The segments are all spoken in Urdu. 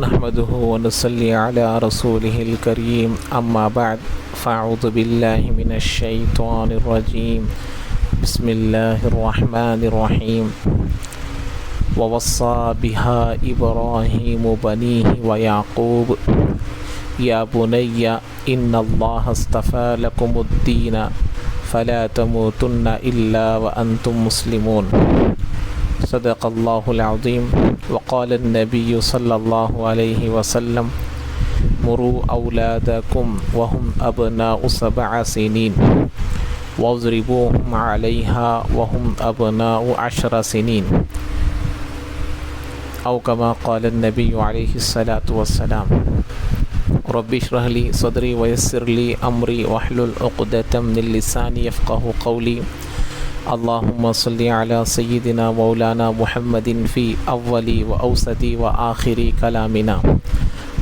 نحمده ونصلي على رسوله الكريم أما بعد فأعوذ بالله من الشيطان الرجيم بسم الله الرحمن الرحيم ووصى بها إبراهيم بنيه ويعقوب يا بني إن الله اصطفى لكم الدين فلا تموتن إلا وأنتم مسلمون صدق الله العظيم وقال النبي صلى الله عليه وسلم مروا أولادكم وهم أبناء 7 سنين واضربوهم عليها وهم أبناء 10 سنين أو كما قال النبي عليه الصلاة والسلام رب اشرح لي صدري ويسر لي أمري واحلل عقدة من اللسان يفقه قولي اللهم صل على سيدنا مولانا محمد في أول وأوسط وآخر كلامنا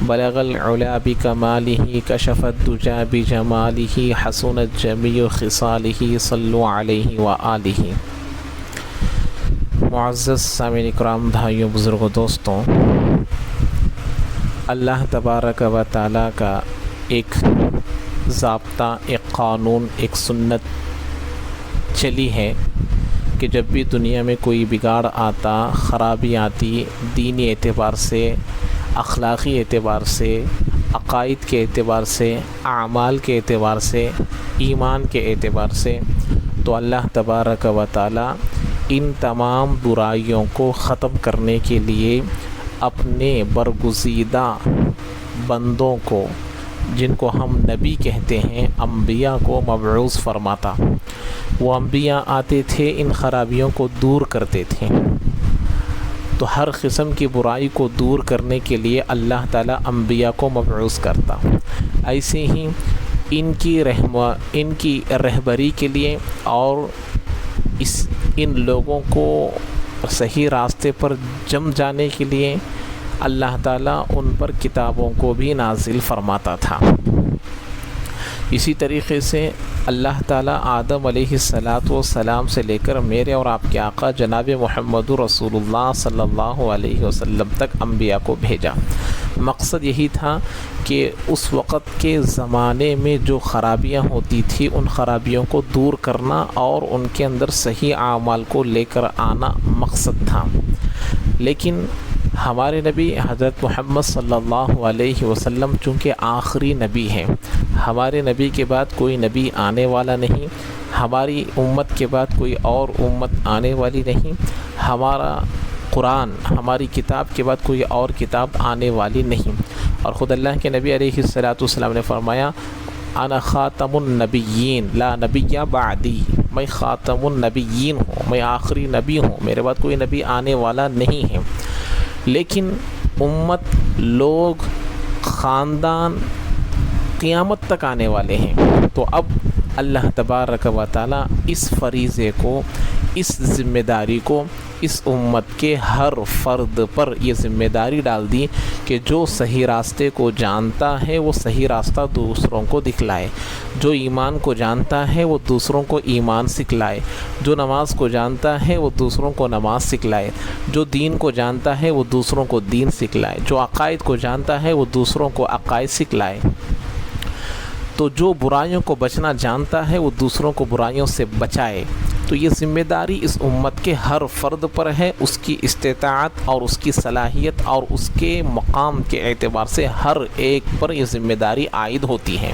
بلغ العلا بكماله كشف الدجى بجماله حسنت جميع خصاله صلوا عليه وآله. معزز سامعین اکرام، بھائیوں، بزرگوں، دوستوں، اللہ تبارک و تعالیٰ کا ایک ضابطہ، ایک قانون، ایک سنت چلی ہے کہ جب بھی دنیا میں کوئی بگاڑ آتا، خرابی آتی، دینی اعتبار سے، اخلاقی اعتبار سے، عقائد کے اعتبار سے، اعمال کے اعتبار سے، ایمان کے اعتبار سے، تو اللہ تبارک و تعالیٰ ان تمام برائیوں کو ختم کرنے کے لیے اپنے برگزیدہ بندوں کو، جن کو ہم نبی کہتے ہیں، انبیاء کو مبعوث فرماتا. وہ انبیاء آتے تھے، ان خرابیوں کو دور کرتے تھے. تو ہر قسم کی برائی کو دور کرنے کے لیے اللہ تعالیٰ انبیاء کو مبعوث کرتا. ایسے ہی ان کی رہبری کے لیے اور ان لوگوں کو صحیح راستے پر جم جانے کے لیے اللہ تعالیٰ ان پر کتابوں کو بھی نازل فرماتا تھا. اسی طریقے سے اللہ تعالیٰ آدم علیہ السلام سے لے کر میرے اور آپ کے آقا جناب محمد رسول اللہ صلی اللہ علیہ وسلم تک انبیاء کو بھیجا. مقصد یہی تھا کہ اس وقت کے زمانے میں جو خرابیاں ہوتی تھی، ان خرابیوں کو دور کرنا اور ان کے اندر صحیح اعمال کو لے کر آنا مقصد تھا. لیکن ہمارے نبی حضرت محمد صلی اللہ علیہ وسلم چونکہ آخری نبی ہیں، ہمارے نبی کے بعد کوئی نبی آنے والا نہیں، ہماری امت کے بعد کوئی اور امت آنے والی نہیں، ہمارا قرآن، ہماری کتاب کے بعد کوئی اور کتاب آنے والی نہیں. اور خود اللہ کے نبی علیہ السلام نے فرمایا انا خاتم النبیین لا نبی بعدی، میں خاتم النبیین ہوں، میں آخری نبی ہوں، میرے بعد کوئی نبی آنے والا نہیں ہے. لیکن امت، لوگ، خاندان قیامت تک آنے والے ہیں. تو اب اللہ تبارک و تعالیٰ اس فریضے کو، اس ذمہ داری کو اس امت کے ہر فرد پر یہ ذمہ داری ڈال دی کہ جو صحیح راستے کو جانتا ہے وہ صحیح راستہ دوسروں کو دکھلائے، جو ایمان کو جانتا ہے وہ دوسروں کو ایمان سکھلائے، جو نماز کو جانتا ہے وہ دوسروں کو نماز سکھلائے، جو دین کو جانتا ہے وہ دوسروں کو دین سکھلائے، جو عقائد کو جانتا ہے وہ دوسروں کو عقائد سکھلائے. تو جو برائیوں کو بچنا جانتا ہے وہ دوسروں کو برائیوں سے بچائے. تو یہ ذمہ داری اس امت کے ہر فرد پر ہے، اس کی استطاعت اور اس کی صلاحیت اور اس کے مقام کے اعتبار سے ہر ایک پر یہ ذمہ داری عائد ہوتی ہے.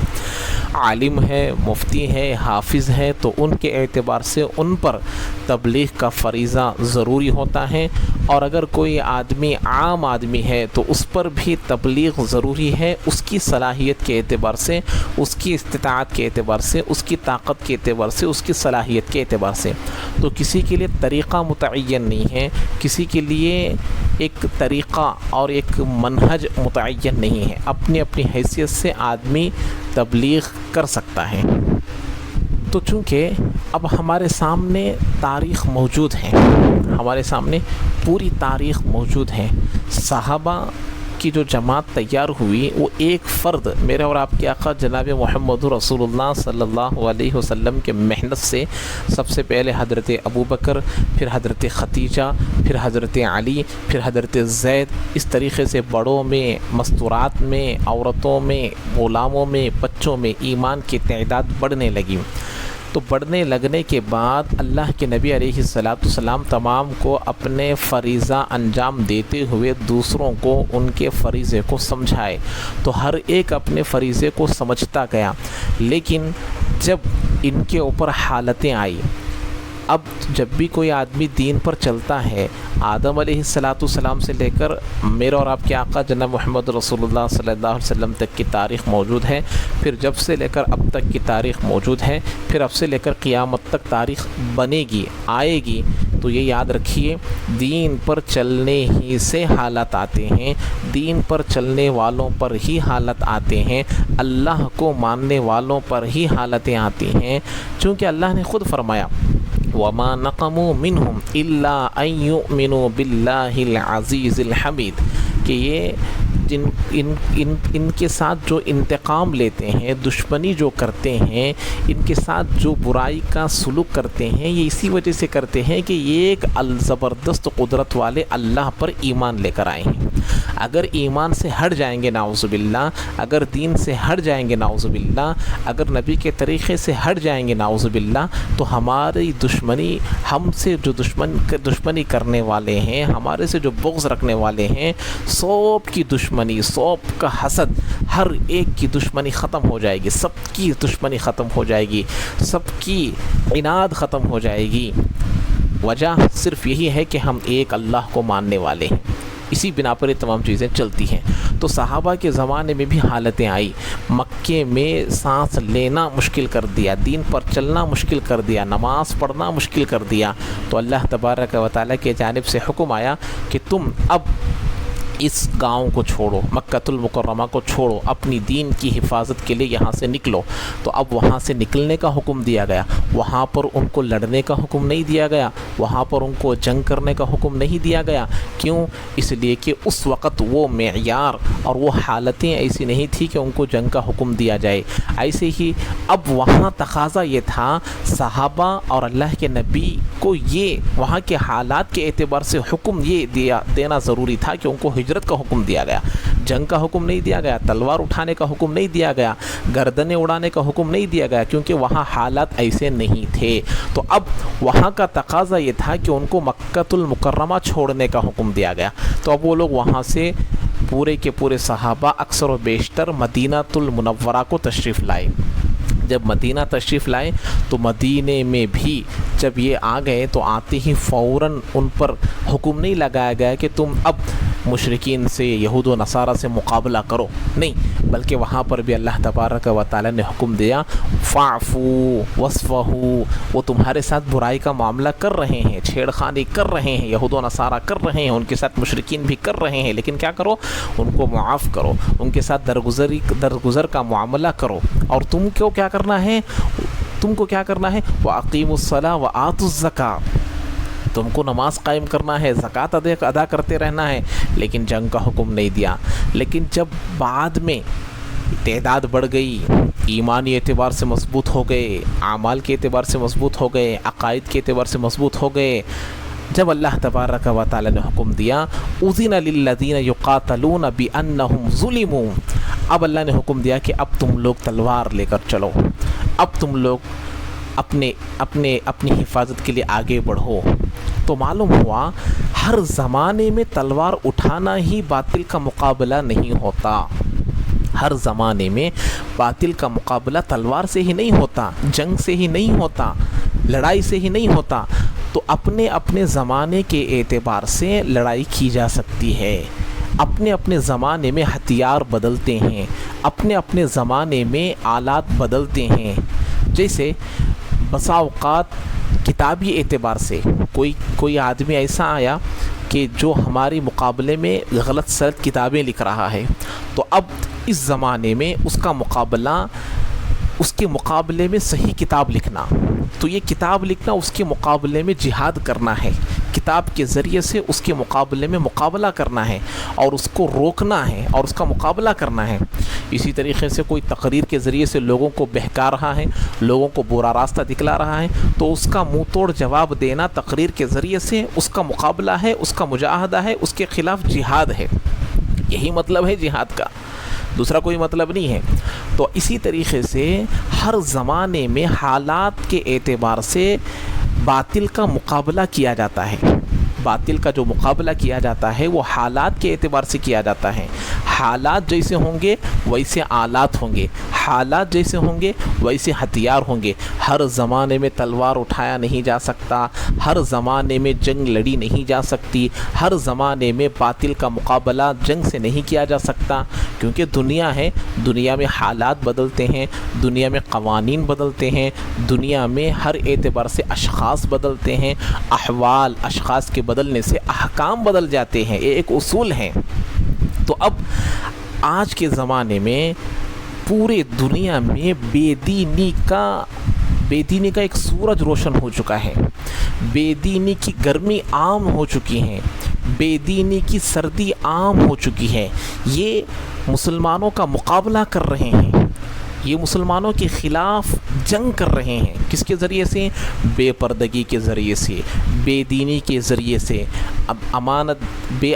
عالم ہے، مفتی ہے، حافظ ہے، تو ان کے اعتبار سے ان پر تبلیغ کا فریضہ ضروری ہوتا ہے. اور اگر کوئی آدمی عام آدمی ہے تو اس پر بھی تبلیغ ضروری ہے، اس کی صلاحیت کے اعتبار سے، اس کی استطاعت کے اعتبار سے، اس کی طاقت کے اعتبار سے، اس کی صلاحیت کے اعتبار سے. تو کسی کے لیے طریقہ متعین نہیں ہے، کسی کے لیے ایک طریقہ اور ایک منہج متعین نہیں ہے. اپنی اپنی حیثیت سے آدمی تبلیغ کر سکتا ہے. تو چونکہ اب ہمارے سامنے تاریخ موجود ہے، ہمارے سامنے پوری تاریخ موجود ہے، صحابہ کی جو جماعت تیار ہوئی وہ ایک فرد میرے اور آپ کے آقا جناب محمد رسول اللہ صلی اللہ علیہ وسلم کے محنت سے، سب سے پہلے حضرت ابو بکر، پھر حضرت ختیجہ، پھر حضرت علی، پھر حضرت زید، اس طریقے سے بڑوں میں، مستورات میں، عورتوں میں، غلاموں میں، بچوں میں ایمان کی تعداد بڑھنے لگی۔ تو بڑھنے لگنے کے بعد اللہ کے نبی علیہ السلام تمام کو اپنے فریضہ انجام دیتے ہوئے دوسروں کو ان کے فریضے کو سمجھائے، تو ہر ایک اپنے فریضے کو سمجھتا گیا۔ لیکن جب ان کے اوپر حالتیں آئی، اب جب بھی کوئی آدمی دین پر چلتا ہے، آدم علیہ السلام سے لے کر میرا اور آپ کے آقا جناب محمد رسول اللہ صلی اللہ علیہ وسلم تک کی تاریخ موجود ہے، پھر جب سے لے کر اب تک کی تاریخ موجود ہے، پھر اب سے لے کر قیامت تک تاریخ بنے گی، آئے گی۔ تو یہ یاد رکھیے، دین پر چلنے ہی سے حالات آتے ہیں، دین پر چلنے والوں پر ہی حالت آتے ہیں، اللہ کو ماننے والوں پر ہی حالتیں آتی ہیں، چونکہ اللہ نے خود فرمایا وَمَا نَقَمُوا مِنْهُمْ إِلَّا أَن يُؤْمِنُوا بِاللَّهِ الْعَزِيزِ الْحَمِيدِ، کہ یہ ان کے ساتھ جو انتقام لیتے ہیں، دشمنی جو کرتے ہیں، ان کے ساتھ جو برائی کا سلوک کرتے ہیں، یہ اسی وجہ سے کرتے ہیں کہ یہ ایک زبردست قدرت والے اللہ پر ایمان لے کر آئے ہیں۔ اگر ایمان سے ہٹ جائیں گے نعوذ باللہ، اگر دین سے ہٹ جائیں گے نعوذ باللہ، اگر نبی کے طریقے سے ہٹ جائیں گے نعوذ باللہ، تو ہماری دشمنی، ہم سے جو دشمنی کرنے والے ہیں، ہمارے سے جو بغض رکھنے والے ہیں، سب کی دشمنی، سب کا حسد، ہر ایک کی دشمنی ختم ہو جائے گی، سب کی دشمنی ختم ہو جائے گی، سب کی عناد ختم ہو جائے گی۔ وجہ صرف یہی ہے کہ ہم ایک اللہ کو ماننے والے ہیں، اسی بنا پر یہ تمام چیزیں چلتی ہیں۔ تو صحابہ کے زمانے میں بھی حالتیں آئی، مکے میں سانس لینا مشکل کر دیا، دین پر چلنا مشکل کر دیا، نماز پڑھنا مشکل کر دیا، تو اللہ تبارک و تعالیٰ کی جانب سے حکم آیا کہ تم اب اس گاؤں کو چھوڑو، مکۃ المکرمہ کو چھوڑو، اپنی دین کی حفاظت کے لیے یہاں سے نکلو۔ تو اب وہاں سے نکلنے کا حکم دیا گیا، وہاں پر ان کو لڑنے کا حکم نہیں دیا گیا، وہاں پر ان کو جنگ کرنے کا حکم نہیں دیا گیا۔ کیوں؟ اس لیے کہ اس وقت وہ معیار اور وہ حالتیں ایسی نہیں تھی کہ ان کو جنگ کا حکم دیا جائے۔ ایسے ہی اب وہاں تقاضا یہ تھا، صحابہ اور اللہ کے نبی کو یہ وہاں کے حالات کے اعتبار سے حکم یہ دینا ضروری تھا کہ ان کو ہجرت کا حکم دیا گیا، جنگ کا حکم نہیں دیا گیا، تلوار اٹھانے کا حکم نہیں دیا گیا، گردنیں اڑانے کا حکم نہیں دیا گیا، کیونکہ وہاں حالات ایسے نہیں تھے۔ تو اب وہاں کا تقاضا یہ تھا کہ ان کو مکۃ المکرمہ چھوڑنے کا حکم دیا گیا۔ تو اب وہ لوگ وہاں سے پورے کے پورے صحابہ اکثر و بیشتر مدینہ المنورہ کو تشریف لائے۔ جب مدینہ تشریف لائے تو مدینے میں بھی جب یہ آ گئے تو آتے ہی فوراً ان پر حکم نہیں لگایا گیا کہ تم اب مشرکین سے، یہود و نصارہ سے مقابلہ کرو، نہیں، بلکہ وہاں پر بھی اللہ تبارک و تعالیٰ نے حکم دیا فاعفو وصفحو، وہ تمہارے ساتھ برائی کا معاملہ کر رہے ہیں، چھیڑ خانی کر رہے ہیں، یہود و نصارہ کر رہے ہیں، ان کے ساتھ مشرکین بھی کر رہے ہیں، لیکن کیا کرو؟ ان کو معاف کرو، ان کے ساتھ درگزر کا معاملہ کرو۔ اور تم کو کیا کرنا ہے؟ تم کو کیا کرنا ہے؟ وَأَقِيمُوا الصَّلَاةَ وَآتُوا الزَّكَاةَ، تم کو نماز قائم کرنا ہے، زکوٰۃ ادا کرتے رہنا ہے، لیکن جنگ کا حکم نہیں دیا۔ لیکن جب بعد میں تعداد بڑھ گئی، ایمانی اعتبار سے مضبوط ہو گئے، اعمال کے اعتبار سے مضبوط ہو گئے، عقائد کے اعتبار سے مضبوط ہو گئے، جب اللہ تبارک و تعالیٰ نے حکم دیا اذن للذین یقاتلون بانہم ظلموا، اب اللہ نے حکم دیا کہ اب تم لوگ تلوار لے کر چلو، اب تم لوگ اپنی حفاظت کے لیے آگے بڑھو۔ تو معلوم ہوا ہر زمانے میں تلوار اٹھانا ہی باطل کا مقابلہ نہیں ہوتا، ہر زمانے میں باطل کا مقابلہ تلوار سے ہی نہیں ہوتا، جنگ سے ہی نہیں ہوتا، لڑائی سے ہی نہیں ہوتا۔ تو اپنے اپنے زمانے کے اعتبار سے لڑائی کی جا سکتی ہے، اپنے اپنے زمانے میں ہتھیار بدلتے ہیں، اپنے اپنے زمانے میں آلات بدلتے ہیں۔ جیسے بسا اوقات کتابی اعتبار سے کوئی آدمی ایسا آیا کہ جو ہمارے مقابلے میں غلط سلط کتابیں لکھ رہا ہے، تو اب اس زمانے میں اس کا مقابلہ، اس کے مقابلے میں صحیح کتاب لکھنا، تو یہ کتاب لکھنا اس کے مقابلے میں جہاد کرنا ہے، کتاب کے ذریعے سے اس کے مقابلے میں مقابلہ کرنا ہے اور اس کو روکنا ہے اور اس کا مقابلہ کرنا ہے۔ اسی طریقے سے کوئی تقریر کے ذریعے سے لوگوں کو بہکا رہا ہے، لوگوں کو برا راستہ دکھلا رہا ہے، تو اس کا منہ توڑ جواب دینا تقریر کے ذریعے سے اس کا مقابلہ ہے، اس کا مجاہدہ ہے، اس کے خلاف جہاد ہے۔ یہی مطلب ہے جہاد کا، دوسرا کوئی مطلب نہیں ہے۔ تو اسی طریقے سے ہر زمانے میں حالات کے اعتبار سے باطل کا مقابلہ کیا جاتا ہے۔ باطل کا جو مقابلہ کیا جاتا ہے وہ حالات کے اعتبار سے کیا جاتا ہے۔ حالات جیسے ہوں گے ویسے آلات ہوں گے، حالات جیسے ہوں گے ویسے ہتھیار ہوں گے۔ ہر زمانے میں تلوار اٹھایا نہیں جا سکتا، ہر زمانے میں جنگ لڑی نہیں جا سکتی، ہر زمانے میں باطل کا مقابلہ جنگ سے نہیں کیا جا سکتا، کیونکہ دنیا ہے، دنیا میں حالات بدلتے ہیں، دنیا میں قوانین بدلتے ہیں، دنیا میں ہر اعتبار سے اشخاص بدلتے ہیں، احوال اشخاص کے بدلنے سے احکام بدل جاتے ہیں، یہ ایک اصول ہیں۔ تو اب آج کے زمانے میں پورے دنیا میں بے دینی کا ایک سورج روشن ہو چکا ہے، بے دینی کی گرمی عام ہو چکی ہے، بے دینی کی سردی عام ہو چکی ہے۔ یہ مسلمانوں کا مقابلہ کر رہے ہیں، یہ مسلمانوں کے خلاف جنگ کر رہے ہیں۔ کس کے ذریعے سے؟ بے پردگی کے ذریعے سے، بے دینی کے ذریعے سے، بے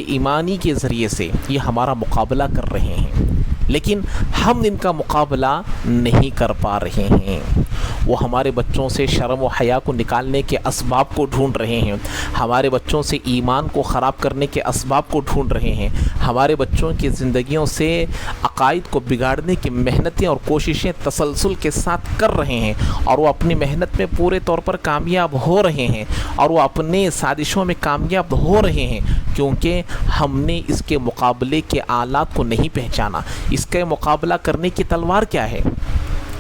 ایمانی کے ذریعے سے یہ ہمارا مقابلہ کر رہے ہیں، لیکن ہم ان کا مقابلہ نہیں کر پا رہے ہیں۔ وہ ہمارے بچوں سے شرم و حیا کو نکالنے کے اسباب کو ڈھونڈ رہے ہیں، ہمارے بچوں سے ایمان کو خراب کرنے کے اسباب کو ڈھونڈ رہے ہیں، ہمارے بچوں کی زندگیوں سے عقائد کو بگاڑنے کی محنتیں اور کوششیں تسلسل کے ساتھ کر رہے ہیں، اور وہ اپنی محنت میں پورے طور پر کامیاب ہو رہے ہیں، اور وہ اپنے سازشوں میں کامیاب ہو رہے ہیں، کیونکہ ہم نے اس کے مقابلے کے آلات کو نہیں پہچانا۔ اس کا مقابلہ کرنے کی تلوار کیا ہے،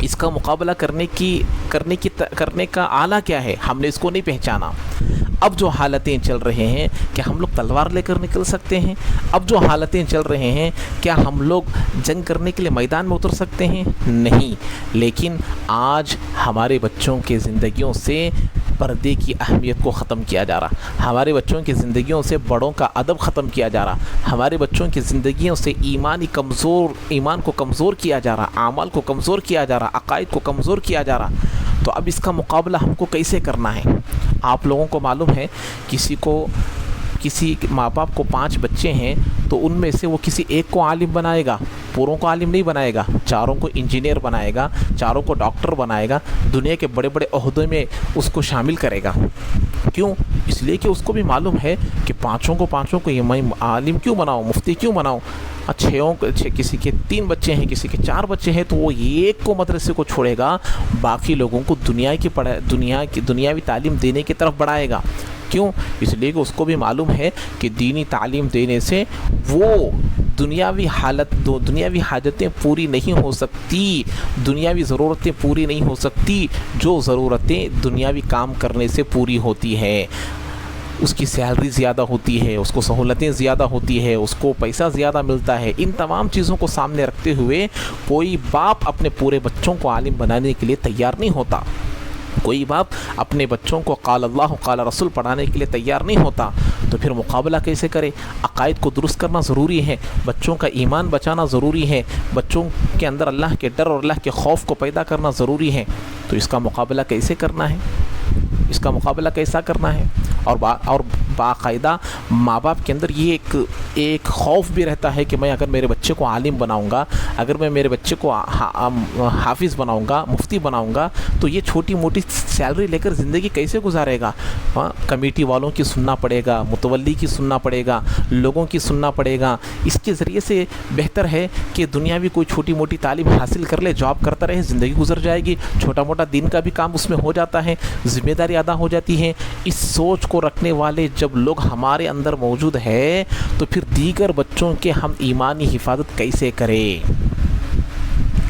اس کا مقابلہ کرنے کا آلہ کیا ہے، ہم نے اس کو نہیں پہچانا۔ اب جو حالتیں چل رہے ہیں کیا ہم لوگ تلوار لے کر نکل سکتے ہیں؟ اب جو حالتیں چل رہے ہیں کیا ہم لوگ جنگ کرنے کے لیے میدان میں اتر سکتے ہیں؟ نہیں۔ لیکن آج ہمارے بچوں کے زندگیوں سے پردے کی اہمیت کو ختم کیا جا رہا، ہمارے بچوں کی زندگیوں سے بڑوں کا ادب ختم کیا جا رہا، ہمارے بچوں کی زندگیوں سے ایمان کو کمزور کیا جا رہا، اعمال کو کمزور کیا جا رہا، عقائد کو کمزور کیا جا رہا۔ تو اب اس کا مقابلہ ہم کو کیسے کرنا ہے؟ آپ لوگوں کو معلوم ہے کسی ماں باپ کو 5 بچے ہیں تو ان میں سے وہ کسی ایک کو عالم بنائے گا، پوروں کو عالم نہیں بنائے گا، چاروں کو انجینئر بنائے گا، چاروں کو ڈاکٹر بنائے گا، دنیا کے بڑے بڑے عہدوں میں اس کو شامل کرے گا۔ کیوں؟ اس لیے کہ اس کو بھی معلوم ہے کہ پانچوں کو یہ میں عالم کیوں بناؤں، مفتی کیوں بناؤں۔ کسی کے 3 بچے ہیں، کسی کے 4 بچے ہیں، تو وہ ایک کو مدرسے کو چھوڑے گا، باقی لوگوں کو دنیاوی تعلیم دینے کی طرف بڑھائے گا۔ کیوں؟ اس لیے کہ اس کو بھی معلوم ہے کہ دینی تعلیم دینے سے وہ دنیاوی حاجتیں پوری نہیں ہو سکتی، دنیاوی ضرورتیں پوری نہیں ہو سکتی، جو ضرورتیں دنیاوی کام کرنے سے پوری ہوتی ہے۔ اس کی سیلری زیادہ ہوتی ہے، اس کو سہولتیں زیادہ ہوتی ہے، اس کو پیسہ زیادہ ملتا ہے۔ ان تمام چیزوں کو سامنے رکھتے ہوئے کوئی باپ اپنے پورے بچوں کو عالم بنانے کے لیے تیار نہیں ہوتا، کوئی باپ اپنے بچوں کو قال اللہ قال رسول پڑھانے کے لیے تیار نہیں ہوتا۔ تو پھر مقابلہ کیسے کرے؟ عقائد کو درست کرنا ضروری ہے، بچوں کا ایمان بچانا ضروری ہے، بچوں کے اندر اللہ کے ڈر اور اللہ کے خوف کو پیدا کرنا ضروری ہے۔ تو اس کا مقابلہ کیسے کرنا ہے؟ اس کا مقابلہ کیسا کرنا ہے؟ اور باقاعدہ ماں باپ کے اندر یہ ایک خوف بھی رہتا ہے کہ میں اگر میرے بچے کو عالم بناؤں گا، اگر میں میرے بچے کو حافظ بناؤں گا، مفتی بناؤں گا، تو یہ چھوٹی موٹی سیلری لے کر زندگی کیسے گزارے گا؟ کمیٹی والوں کی سننا پڑے گا، متولی کی سننا پڑے گا، لوگوں کی سننا پڑے گا۔ اس کے ذریعے سے بہتر ہے کہ دنیاوی کوئی چھوٹی موٹی تعلیم حاصل کر لے، جاب کرتا رہے، زندگی گزر جائے گی، چھوٹا موٹا دین کا بھی کام اس میں ہو جاتا ہے، ذمہ داری ادا ہو جاتی ہے۔ اس سوچ کو رکھنے والے جب لوگ ہمارے اندر موجود ہے تو پھر دیگر بچوں کے ہم ایمانی حفاظت کیسے کریں؟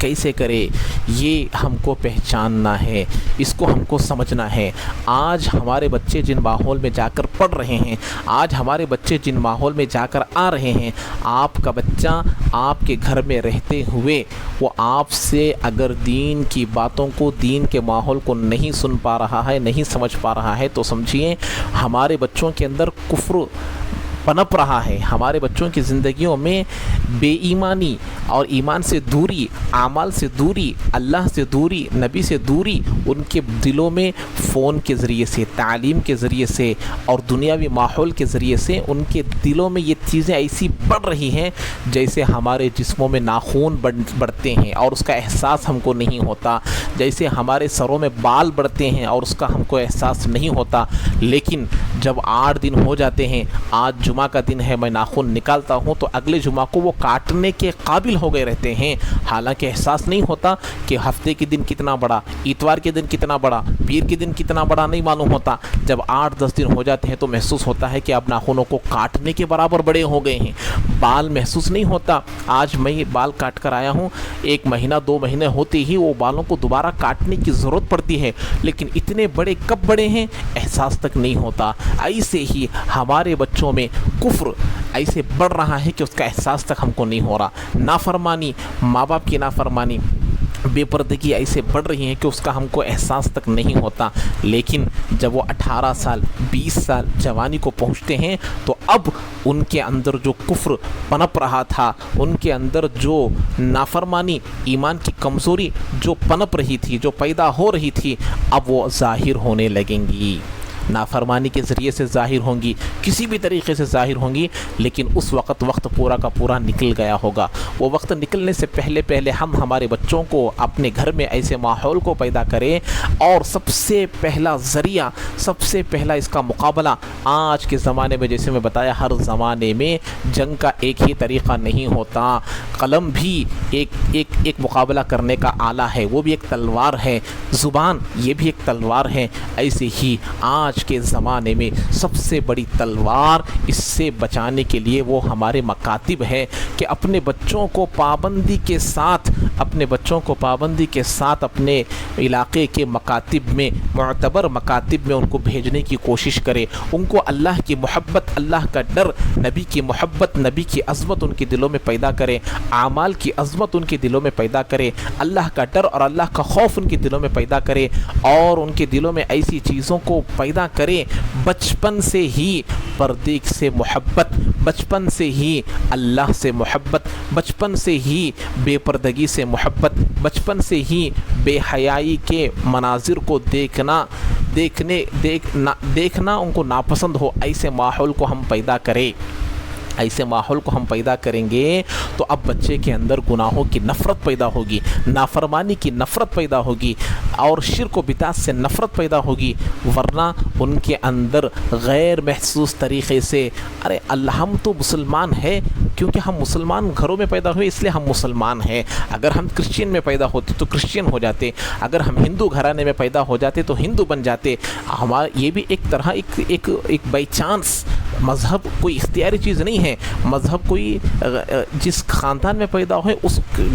کیسے کرے، یہ ہم کو پہچاننا ہے، اس کو ہم کو سمجھنا ہے۔ آج ہمارے بچے جن ماحول میں جا کر پڑھ رہے ہیں، آج ہمارے بچے جن ماحول میں جا کر آ رہے ہیں، آپ کا بچہ آپ کے گھر میں رہتے ہوئے وہ آپ سے اگر دین کی باتوں کو، دین کے ماحول کو نہیں سن پا رہا ہے، نہیں سمجھ پا رہا ہے، تو سمجھیے ہمارے بچوں کے اندر کفر پنپ رہا ہے، ہمارے بچوں کی زندگیوں میں بے ایمانی اور ایمان سے دوری، اعمال سے دوری، اللہ سے دوری، نبی سے دوری ان کے دلوں میں فون کے ذریعے سے، تعلیم کے ذریعے سے اور دنیاوی ماحول کے ذریعے سے ان کے دلوں میں یہ چیزیں ایسی بڑھ رہی ہیں جیسے ہمارے جسموں میں ناخون بڑھتے ہیں اور اس کا احساس ہم کو نہیں ہوتا، جیسے ہمارے سروں میں بال بڑھتے ہیں اور اس کا ہم کو احساس نہیں ہوتا۔ لیکن جب 8 دن ہو جاتے ہیں، آج جمعہ کا دن ہے، میں ناخن نکالتا ہوں تو اگلے جمعہ کو وہ کاٹنے کے قابل ہو گئے رہتے ہیں، حالانکہ احساس نہیں ہوتا کہ ہفتے کے دن کتنا بڑا، اتوار کے دن کتنا بڑا، پیر کے دن کتنا بڑا نہیں معلوم ہوتا۔ جب 8-10 دن ہو جاتے ہیں تو محسوس ہوتا ہے کہ اب ناخنوں کو کاٹنے کے برابر بڑے ہو گئے ہیں، بال محسوس نہیں ہوتا۔ آج میں بال کاٹ کر آیا ہوں، 1 مہینہ 2 مہینے ہوتے ہی وہ بالوں کو دوبارہ کاٹنے کی ضرورت پڑتی ہے، لیکن اتنے بڑے کب بڑے ہیں احساس تک نہیں ہوتا۔ ایسے ہی ہمارے بچوں میں کفر ایسے بڑھ رہا ہے کہ اس کا احساس تک ہم کو نہیں ہو رہا، نافرمانی، ماں باپ کی نافرمانی، بے پردگی ایسے بڑھ رہی ہیں کہ اس کا ہم کو احساس تک نہیں ہوتا۔ لیکن جب وہ 18 سال 20 سال جوانی کو پہنچتے ہیں تو اب ان کے اندر جو کفر پنپ رہا تھا، ان کے اندر جو نافرمانی، ایمان کی کمزوری جو پنپ رہی تھی، جو پیدا ہو رہی تھی، اب وہ ظاہر ہونے لگیں گی، نافرمانی کے ذریعے سے ظاہر ہوں گی، کسی بھی طریقے سے ظاہر ہوں گی، لیکن اس وقت پورا کا پورا نکل گیا ہوگا۔ وہ وقت نکلنے سے پہلے ہم ہمارے بچوں کو اپنے گھر میں ایسے ماحول کو پیدا کریں، اور سب سے پہلا ذریعہ، سب سے پہلا اس کا مقابلہ آج کے زمانے میں، جیسے میں بتایا، ہر زمانے میں جنگ کا ایک ہی طریقہ نہیں ہوتا، قلم بھی ایک مقابلہ کرنے کا آلہ ہے، وہ بھی ایک تلوار ہے، زبان یہ بھی ایک تلوار ہے۔ ایسے ہی آج کے زمانے میں سب سے بڑی تلوار اس سے بچانے کے لیے وہ ہمارے مکاتب ہے کہ اپنے بچوں کو پابندی کے ساتھ اپنے علاقے کے مکاتب میں، معتبر مکاتب میں ان کو بھیجنے کی کوشش کرے، ان کو اللہ کی محبت، اللہ کا ڈر، نبی کی محبت، نبی کی عظمت ان کے دلوں میں پیدا کرے، اعمال کی عظمت ان کے دلوں میں پیدا کرے، اللہ کا ڈر اور اللہ کا خوف ان کے دلوں میں پیدا کرے، اور ان کے دلوں میں ایسی چیزوں کو پیدا کریں بچپن سے ہی، پردے سے محبت، بچپن سے ہی اللہ سے محبت، بچپن سے ہی بے پردگی سے محبت، بچپن سے ہی بے حیائی کے مناظر کو دیکھنا ان کو ناپسند ہو، ایسے ماحول کو ہم پیدا کریں۔ ایسے ماحول کو ہم پیدا کریں گے تو اب بچے کے اندر گناہوں کی نفرت پیدا ہوگی، نافرمانی کی نفرت پیدا ہوگی، اور شرک و بدعت سے نفرت پیدا ہوگی، ورنہ ان کے اندر غیر محسوس طریقے سے ہم تو مسلمان ہیں کیونکہ ہم مسلمان گھروں میں پیدا ہوئے اس لیے ہم مسلمان ہیں، اگر ہم کرسچین میں پیدا ہوتے تو کرسچین ہو جاتے، اگر ہم ہندو گھرانے میں پیدا ہو جاتے تو ہندو بن جاتے۔ یہ بھی ایک طرح ایک بائی چانس، مذہب کوئی اختیاری چیز نہیں ہے، مذہب کوئی جس خاندان میں پیدا ہوئے،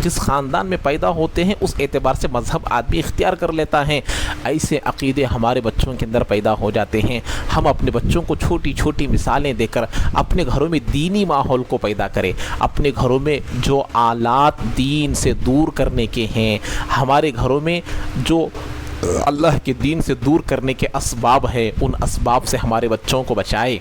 جس خاندان میں پیدا ہوتے ہیں اس اعتبار سے مذہب آدمی اختیار کر لیتا ہے۔ ایسے عقیدے ہمارے بچوں کے اندر پیدا ہو جاتے ہیں۔ ہم اپنے بچوں کو چھوٹی چھوٹی مثالیں دے کر اپنے گھروں میں دینی ماحول کو پیدا کریں، اپنے گھروں میں جو آلات دین سے دور کرنے کے ہیں، ہمارے گھروں میں جو اللہ کے دین سے دور کرنے کے اسباب ہے، ان اسباب سے ہمارے بچوں کو بچائے،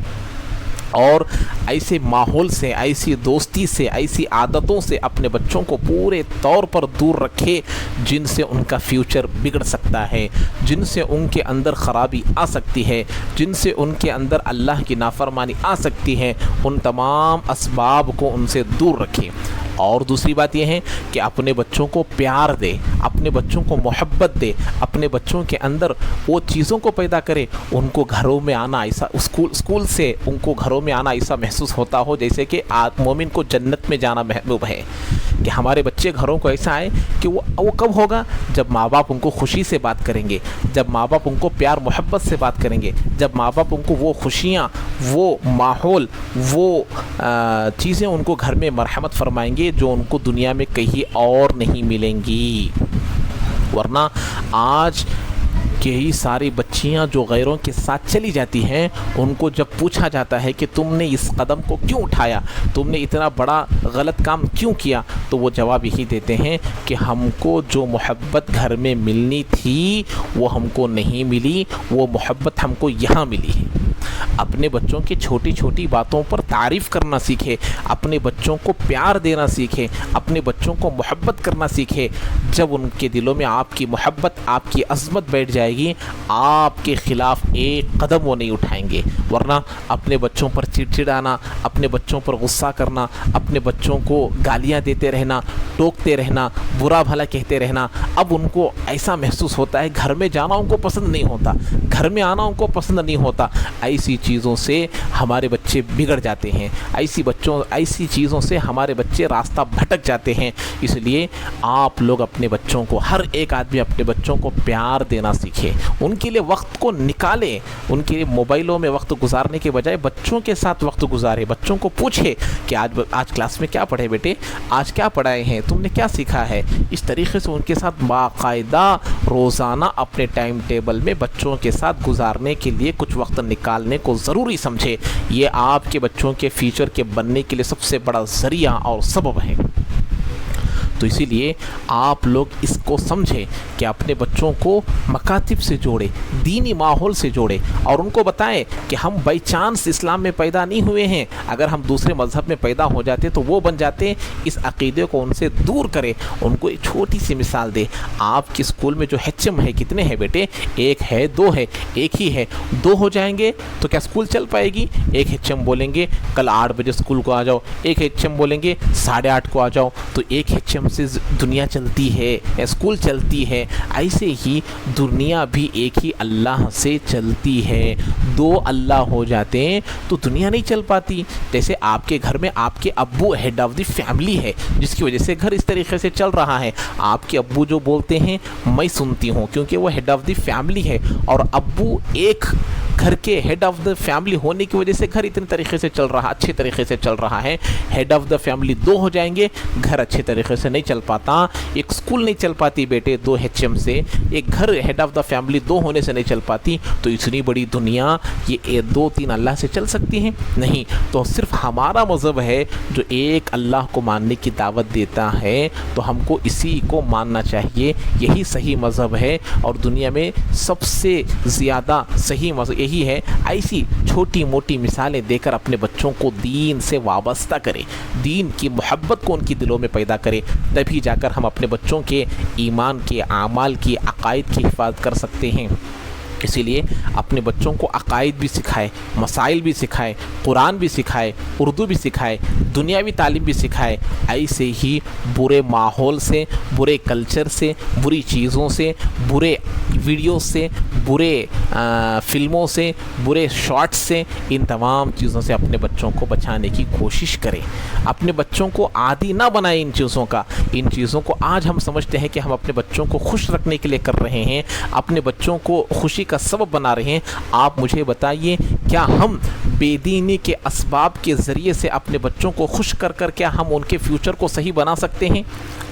اور ایسے ماحول سے، ایسی دوستی سے، ایسی عادتوں سے اپنے بچوں کو پورے طور پر دور رکھے جن سے ان کا فیوچر بگڑ سکتا ہے، جن سے ان کے اندر خرابی آ سکتی ہے، جن سے ان کے اندر اللہ کی نافرمانی آ سکتی ہے، ان تمام اسباب کو ان سے دور رکھے۔ اور دوسری بات یہ ہے کہ اپنے بچوں کو پیار دے، اپنے بچوں کو محبت دے, اپنے بچوں کے اندر وہ چیزوں کو پیدا کرے, ان کو گھروں میں آنا ایسا, اسکول سے ان کو گھروں میں آنا ایسا محسوس ہوتا ہو جیسے کہ مومن کو جنت میں جانا محبوب ہے. کہ ہمارے بچے گھروں کو ایسا آئے کہ وہ کب ہوگا, جب ماں باپ ان کو خوشی سے بات کریں گے, جب ماں باپ ان کو پیار محبت سے بات کریں گے, جب ماں باپ ان کو وہ خوشیاں, وہ ماحول, وہ چیزیں ان کو گھر میں مرحمت فرمائیں گے جو ان کو دنیا میں کہیں اور نہیں ملیں گی. ورنہ آج یہی ساری بچیاں جو غیروں کے ساتھ چلی جاتی ہیں, ان کو جب پوچھا جاتا ہے کہ تم نے اس قدم کو کیوں اٹھایا, تم نے اتنا بڑا غلط کام کیوں کیا, تو وہ جواب یہی دیتے ہیں کہ ہم کو جو محبت گھر میں ملنی تھی وہ ہم کو نہیں ملی, وہ محبت ہم کو یہاں ملی ہے. اپنے بچوں کی چھوٹی چھوٹی باتوں پر تعریف کرنا سیکھے, اپنے بچوں کو پیار دینا سیکھے, اپنے بچوں کو محبت کرنا سیکھے. جب ان کے دلوں میں آپ کی محبت, آپ کی عظمت بیٹھ جائے گی, آپ کے خلاف ایک قدم وہ نہیں اٹھائیں گے. ورنہ اپنے بچوں پر چڑچڑانا, اپنے بچوں پر غصہ کرنا, اپنے بچوں کو گالیاں دیتے رہنا, ٹوکتے رہنا, برا بھلا کہتے رہنا, اب ان کو ایسا محسوس ہوتا ہے گھر میں جانا ان کو پسند نہیں ہوتا, گھر میں آنا ان کو پسند نہیں ہوتا. ایسی چیزوں سے ہمارے بچے بگڑ جاتے ہیں, ایسی چیزوں سے ہمارے بچے راستہ بھٹک جاتے ہیں. اس لیے آپ لوگ اپنے بچوں کو, ہر ایک آدمی اپنے بچوں کو پیار دینا سیکھے, ان کے لیے وقت کو نکالے, ان کے لیے موبائلوں میں وقت گزارنے کے بجائے بچوں کے ساتھ وقت گزارے. بچوں کو پوچھے کہ آج کلاس میں کیا پڑھے بیٹے, آج کیا پڑھائے ہیں, تم نے کیا سیکھا ہے. اس طریقے سے ان کے ساتھ باقاعدہ روزانہ اپنے ٹائم ٹیبل میں بچوں کے ساتھ گزارنے کے لیے کچھ وقت نکالنے کو ضروری سمجھے. یہ آپ کے بچوں کے فیوچر کے بننے کے لیے سب سے بڑا ذریعہ اور سبب ہے. تو اسی لیے آپ لوگ اس کو سمجھیں کہ اپنے بچوں کو مکاتب سے جوڑے, دینی ماحول سے جوڑے, اور ان کو بتائیں کہ ہم بائی چانس اسلام میں پیدا نہیں ہوئے ہیں, اگر ہم دوسرے مذہب میں پیدا ہو جاتے تو وہ بن جاتے. اس عقیدے کو ان سے دور کرے, ان کو ایک چھوٹی سی مثال دے. آپ کے اسکول میں جو ایچ ایم ہے کتنے ہیں بیٹے, ایک ہے, دو ہے, ایک ہی ہے. دو ہو جائیں گے تو کیا اسکول چل پائے گی. ایک ایچ ایم بولیں گے کل 8 بجے اسکول کو آ جاؤ, ایک ایچ ایم بولیں گے 8:30 کو آ جاؤ, تو ایک ایچ ایم سے دنیا چلتی ہے, اسکول چلتی ہے. ایسے ہی دنیا بھی ایک ہی اللہ سے چلتی ہے. 2 اللہ ہو جاتے ہیں تو دنیا نہیں چل پاتی. جیسے آپ کے گھر میں آپ کے ابو ہیڈ آف دی فیملی ہے, جس کی وجہ سے گھر اس طریقے سے چل رہا ہے. آپ کے ابو جو بولتے ہیں میں سنتی ہوں, کیونکہ وہ ہیڈ آف دی فیملی ہے, اور ابو ایک گھر کے ہیڈ آف دا فیملی ہونے کی وجہ سے گھر اتنے طریقے سے چل رہا, اچھے طریقے سے چل رہا ہے. ہیڈ آف دا فیملی 2 ہو جائیں گے, گھر اچھے طریقے سے نہیں چل پاتا. ایک اسکول نہیں چل پاتی بیٹے 2 ایچ ایم سے, ایک گھر ہیڈ آف دا فیملی 2 ہونے سے نہیں چل پاتی. تو اتنی بڑی دنیا یہ 2-3 اللہ سے چل سکتی ہیں نہیں. تو صرف ہمارا مذہب ہے جو ایک اللہ کو ماننے کی دعوت دیتا ہے, تو ہم کو اسی کو ماننا چاہیے. یہی صحیح مذہب ہے, اور دنیا میں سب سے زیادہ صحیح مذہب یہی ہے. ایسی چھوٹی موٹی مثالیں دے کر اپنے بچوں کو دین سے وابستہ کرے, دین کی محبت کو ان کی دلوں میں پیدا کرے, تبھی جا کر ہم اپنے بچوں کے ایمان کے, اعمال کی, عقائد کی حفاظت کر سکتے ہیں. اسی لیے اپنے بچوں کو عقائد بھی سکھائے, مسائل بھی سکھائے, قرآن بھی سکھائے, اردو بھی سکھائے, دنیاوی تعلیم بھی سکھائے. ایسے ہی برے ماحول سے, برے کلچر سے, بری چیزوں سے, برے ویڈیوز سے, برے فلموں سے, برے شارٹس سے, ان تمام چیزوں سے اپنے بچوں کو بچانے کی کوشش کریں. اپنے بچوں کو عادی نہ بنائیں ان چیزوں کا. ان چیزوں کو آج ہم سمجھتے ہیں کہ ہم اپنے بچوں کو خوش رکھنے کے لیے کر رہے ہیں, اپنے بچوں کو خوشی کا سبب بنا رہے ہیں. آپ مجھے بتائیے, کیا ہم بے دینی کے اسباب کے ذریعے سے اپنے بچوں کو خوش کر کر کیا ہم ان کے فیوچر کو صحیح بنا سکتے ہیں؟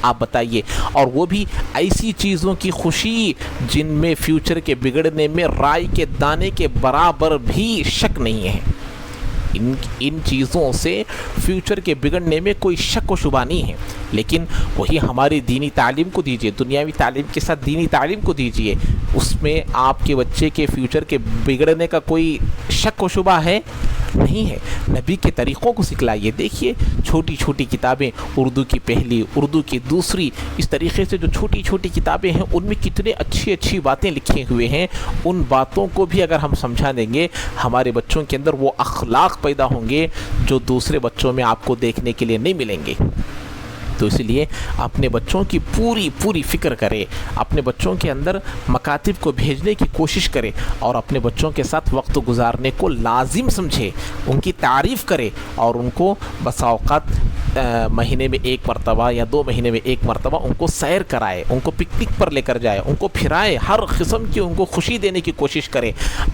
آپ بتائیے. اور وہ بھی ایسی چیزوں کی خوشی جن میں فیوچر کے بگڑنے میں رائی کے دانے کے برابر بھی شک نہیں ہے. ان چیزوں سے فیوچر کے بگڑنے میں کوئی شک و شبہ نہیں ہے. لیکن وہی ہماری دینی تعلیم کو دیجیے, دنیاوی تعلیم کے ساتھ دینی تعلیم کو دیجیے, اس میں آپ کے بچے کے فیوچر کے بگڑنے کا کوئی شک و شبہ ہے نہیں ہے. نبی کے طریقوں کو سکھلائیے. دیکھیے چھوٹی چھوٹی کتابیں, اردو کی پہلی, اردو کی دوسری, اس طریقے سے جو چھوٹی چھوٹی کتابیں ہیں ان میں کتنے اچھی اچھی باتیں لکھی ہوئے ہیں. ان باتوں کو بھی اگر ہم سمجھا دیں گے, ہمارے بچوں کے اندر وہ اخلاق پیدا ہوں گے جو دوسرے بچوں میں آپ کو دیکھنے کے لیے نہیں ملیں گے. تو اس لیے اپنے بچوں کی پوری فکر کرے، اپنے بچوں کے اندر مکاتب کو بھیجنے کی کوشش کرے اور اپنے بچوں کے ساتھ وقت گزارنے کو لازم سمجھے، ان کی تعریف کرے اور ان کو بسا اوقات مہینے میں 1 مرتبہ یا 2 مہینے میں 1 مرتبہ ان کو سیر کرائے، ان کو پکنک پر لے کر جائے، ان کو پھرائے، ہر قسم کی ان کو خوشی دینے کی کوشش کرے۔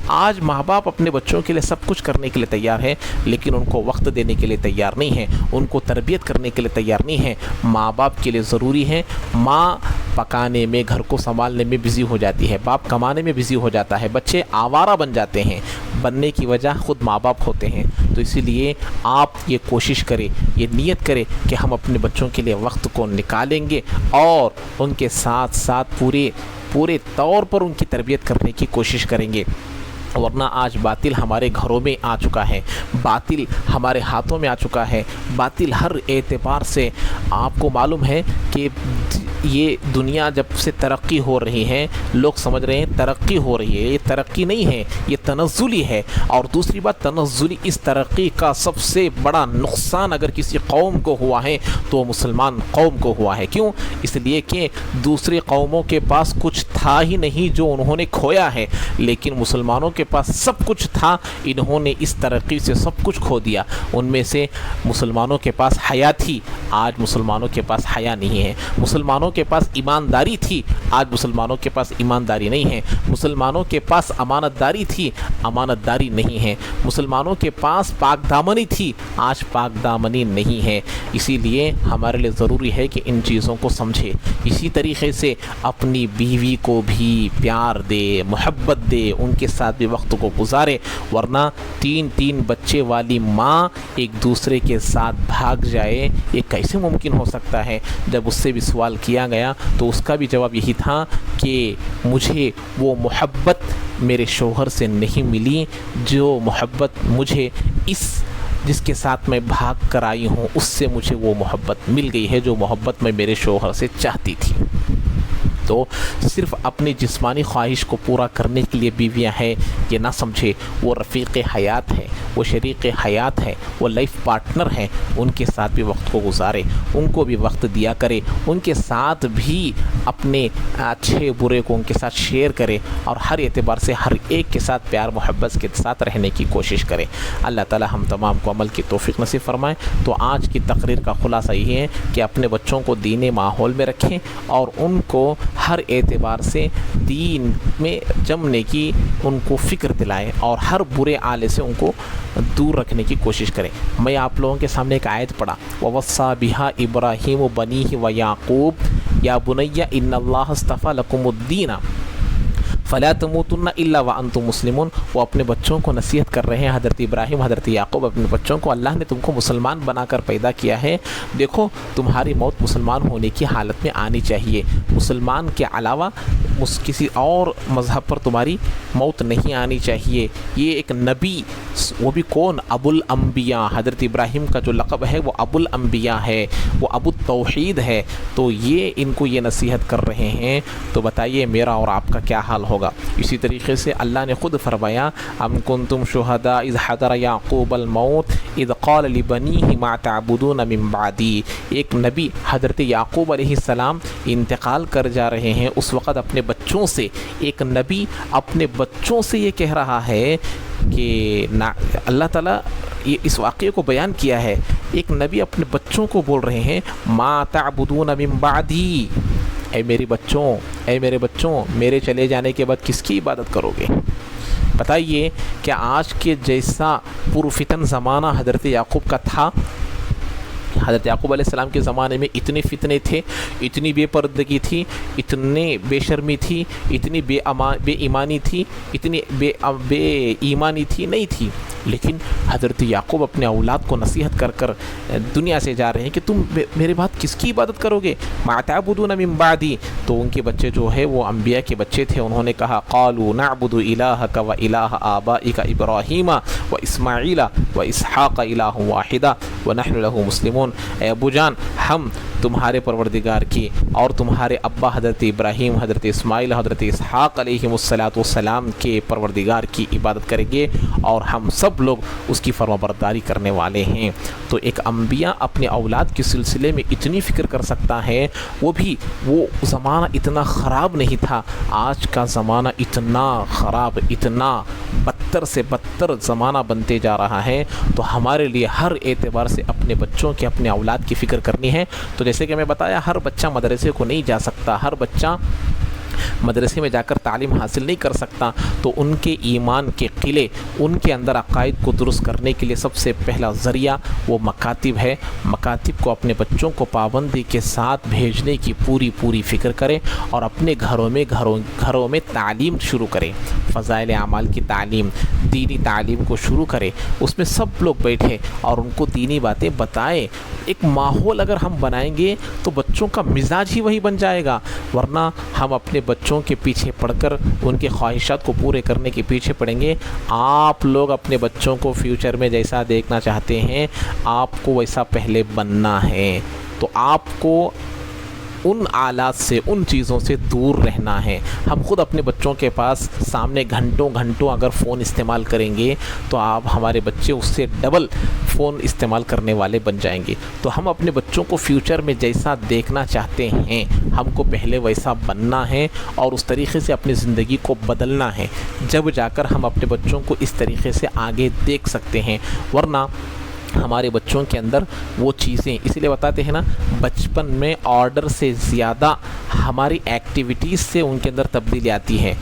آج ماں باپ اپنے بچوں کے لیے سب کچھ کرنے کے لیے تیار ہے، لیکن ان کو وقت دینے کے لیے تیار نہیں ہے، ان کو تربیت کرنے کے لیے تیار نہیں ہے۔ ماں باپ کے لیے ضروری ہے، ماں پکانے میں، گھر کو سنبھالنے میں بزی ہو جاتی ہے، باپ کمانے میں بزی ہو جاتا ہے، بچے آوارہ بن جاتے ہیں، بننے کی وجہ خود ماں باپ ہوتے ہیں۔ تو اسی لیے آپ یہ کوشش کریں، یہ نیت کریں کہ ہم اپنے بچوں کے لیے وقت کو نکالیں گے اور ان کے ساتھ ساتھ پورے طور پر ان کی تربیت کرنے کی کوشش کریں گے۔ ورنہ آج باطل ہمارے گھروں میں آ چکا ہے، باطل ہمارے ہاتھوں میں آ چکا ہے، باطل ہر اعتبار سے آپ کو معلوم ہے کہ یہ دنیا جب سے ترقی ہو رہی ہے، لوگ سمجھ رہے ہیں ترقی ہو رہی ہے، یہ ترقی نہیں ہے، یہ تنزلی ہے۔ اور دوسری بات، تنزلی اس ترقی کا سب سے بڑا نقصان اگر کسی قوم کو ہوا ہے تو مسلمان قوم کو ہوا ہے۔ کیوں؟ اس لیے کہ دوسری قوموں کے پاس کچھ تھا ہی نہیں جو انہوں نے کھویا ہے، لیکن مسلمانوں کے پاس سب کچھ تھا، انہوں نے اس ترقی سے سب کچھ کھو دیا۔ ان میں سے مسلمانوں کے پاس حیا تھی، آج مسلمانوں کے پاس حیا نہیں ہے۔ مسلمانوں کے پاس ایمانداری تھی، آج مسلمانوں کے پاس ایمانداری نہیں ہے۔ مسلمانوں کے پاس امانت داری تھی، امانت داری نہیں ہے۔ مسلمانوں کے پاس پاک دامنی تھی، آج پاک دامنی نہیں ہے۔ اسی لیے ہمارے لیے ضروری ہے کہ ان چیزوں کو سمجھے۔ اسی طریقے سے اپنی بیوی کو بھی پیار دے، محبت دے، ان کے ساتھ بھی وقت کو گزارے، ورنہ 3 بچے والی ماں ایک دوسرے کے ساتھ بھاگ جائے، یہ کیسے ممکن ہو سکتا ہے؟ جب اس سے بھی سوال کیا گیا تو اس کا بھی جواب یہی تھا کہ مجھے وہ محبت میرے شوہر سے نہیں ملی جو محبت مجھے جس کے ساتھ میں بھاگ کر آئی ہوں، اس سے مجھے وہ محبت مل گئی ہے جو محبت میں میرے شوہر سے چاہتی تھی۔ تو صرف اپنی جسمانی خواہش کو پورا کرنے کے لیے بیویاں ہیں یہ نہ سمجھے، وہ رفیق حیات ہے، وہ شریک حیات ہے، وہ لائف پارٹنر ہیں، ان کے ساتھ بھی وقت کو گزارے، ان کو بھی وقت دیا کرے، ان کے ساتھ بھی اپنے اچھے برے کو ان کے ساتھ شیئر کرے اور ہر اعتبار سے ہر ایک کے ساتھ پیار محبت کے ساتھ رہنے کی کوشش کرے۔ اللہ تعالی ہم تمام کو عمل کی توفیق نصیب فرمائے۔ تو آج کی تقریر کا خلاصہ یہ ہے کہ اپنے بچوں کو دینی ماحول میں رکھیں اور ان کو ہر اعتبار سے دین میں جمنے کی ان کو فکر دلائیں اور ہر برے آلے سے ان کو دور رکھنے کی کوشش کریں۔ میں آپ لوگوں کے سامنے ایک آیت پڑھا، وَوَصَّى بِهَا إِبْرَاهِيمُ بَنِيهِ وَيَعْقُوبُ يَا بُنَيَّ إِنَّ اللَّهَ اصْطَفَى لَكُمُ الدِّينَ فَلَا تَمُوتُنَّ إِلَّا وَأَنْتُمْ مُسْلِمُونَ۔ وہ اپنے بچوں کو نصیحت کر رہے ہیں، حضرت ابراہیم، حضرت یعقوب اپنے بچوں کو، اللہ نے تم کو مسلمان بنا کر پیدا کیا ہے، دیکھو تمہاری موت مسلمان ہونے کی حالت میں آنی چاہیے، مسلمان کے علاوہ کسی اور مذہب پر تمہاری موت نہیں آنی چاہیے۔ یہ ایک نبی، وہ بھی کون؟ ابو الانبیاء، حضرت ابراہیم کا جو لقب ہے وہ ابو الانبیاء ہے، وہ ابو التوحید ہے، تو یہ ان کو یہ نصیحت کر رہے ہیں، تو بتائیے میرا اور آپ کا کیا حال ہوگا؟ اسی طریقے سے اللہ نے خود فرمایا، ام کنتم شہداء اذ حضر یعقوب الموت اذ قال لبنیہ ما تعبدون من بعدی۔ ایک نبی حضرت یعقوب علیہ السلام انتقال کر جا رہے ہیں، اس وقت اپنے بچوں سے، ایک نبی اپنے بچوں سے یہ کہہ رہا ہے کہ اللہ تعالیٰ یہ اس واقعے کو بیان کیا ہے، ایک نبی اپنے بچوں کو بول رہے ہیں ما تعبدون من بعدی، اے میرے بچوں میرے چلے جانے کے بعد کس کی عبادت کرو گے؟ بتائیے کیا آج کے جیسا پرفتن زمانہ حضرت یعقوب کا تھا؟ حضرت یعقوب علیہ السلام کے زمانے میں اتنے فتنے تھے، اتنی بے پردگی تھی، اتنے بے شرمی تھی، اتنی بے ایمانی تھی، اتنی بے ایمانی تھی نہیں تھی، لیکن حضرت یعقوب اپنے اولاد کو نصیحت کر کر دنیا سے جا رہے ہیں کہ تم میرے بعد کس کی عبادت کرو گے؟ ما تعبدون من بعدی۔ تو ان کے بچے جو ہے وہ انبیاء کے بچے تھے، انہوں نے کہا قالوا نعبد الہک و الہ آبائک ابراہیم و اسماعیل و اسحاق الہ واحدا ونحن لہ مسلمون۔ اے ابو جان، ہم تمہارے پروردگار کی اور تمہارے ابا حضرت ابراہیم، حضرت اسماعیل، حضرت اسحاق علیہ الصلاۃ والسلام کے پروردگار کی عبادت کریں گے، اور ہم سب سب لوگ اس کی فرمانبرداری کرنے والے ہیں۔ تو ایک انبیاء اپنے اولاد کے سلسلے میں اتنی فکر کر سکتا ہے، وہ بھی وہ زمانہ اتنا خراب نہیں تھا۔ آج کا زمانہ اتنا خراب، اتنا بدتر سے بدتر زمانہ بنتے جا رہا ہے، تو ہمارے لیے ہر اعتبار سے اپنے بچوں کے، اپنے اولاد کی فکر کرنی ہے۔ تو جیسے کہ میں بتایا، ہر بچہ مدرسے کو نہیں جا سکتا، ہر بچہ مدرسے میں جا کر تعلیم حاصل نہیں کر سکتا، تو ان کے ایمان کے قلعے، ان کے اندر عقائد کو درست کرنے کے لیے سب سے پہلا ذریعہ وہ مکاتب ہے۔ مکاتب کو اپنے بچوں کو پابندی کے ساتھ بھیجنے کی پوری فکر کریں، اور اپنے گھروں میں تعلیم شروع کریں، فضائل اعمال کی تعلیم، دینی تعلیم کو شروع کریں، اس میں سب لوگ بیٹھے اور ان کو دینی باتیں بتائیں۔ ایک ماحول اگر ہم بنائیں گے تو بچوں کا مزاج ہی وہی بن جائے گا، ورنہ ہم اپنے بچوں کے پیچھے پڑھ کر ان کے خواہشات کو پورے کرنے کے پیچھے پڑیں گے۔ آپ لوگ اپنے بچوں کو فیوچر میں جیسا دیکھنا چاہتے ہیں، آپ کو ویسا پہلے بننا ہے، تو آپ کو ان آلات سے، ان چیزوں سے دور رہنا ہے۔ ہم خود اپنے بچوں کے پاس سامنے گھنٹوں اگر فون استعمال کریں گے تو ہمارے بچے اس سے ڈبل فون استعمال کرنے والے بن جائیں گے۔ تو ہم اپنے بچوں کو فیوچر میں جیسا دیکھنا چاہتے ہیں، ہم کو پہلے ویسا بننا ہے اور اس طریقے سے اپنی زندگی کو بدلنا ہے، جب جا کر ہم اپنے بچوں کو اس طریقے سے آگے دیکھ سکتے ہیں۔ ورنہ ہمارے بچوں کے اندر وہ چیزیں، اسی لیے بتاتے ہیں نا، بچپن میں آرڈر سے زیادہ ہماری ایکٹیویٹیز سے ان کے اندر تبدیلی آتی ہے۔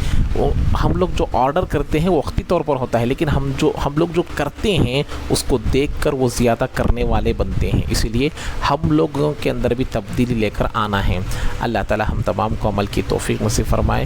ہم لوگ جو آرڈر کرتے ہیں وہ وقتی طور پر ہوتا ہے، لیکن ہم لوگ جو کرتے ہیں اس کو دیکھ کر وہ زیادہ کرنے والے بنتے ہیں۔ اسی لیے ہم لوگوں کے اندر بھی تبدیلی لے کر آنا ہے۔ اللہ تعالی ہم تمام کو عمل کی توفیق نصیب فرمائے۔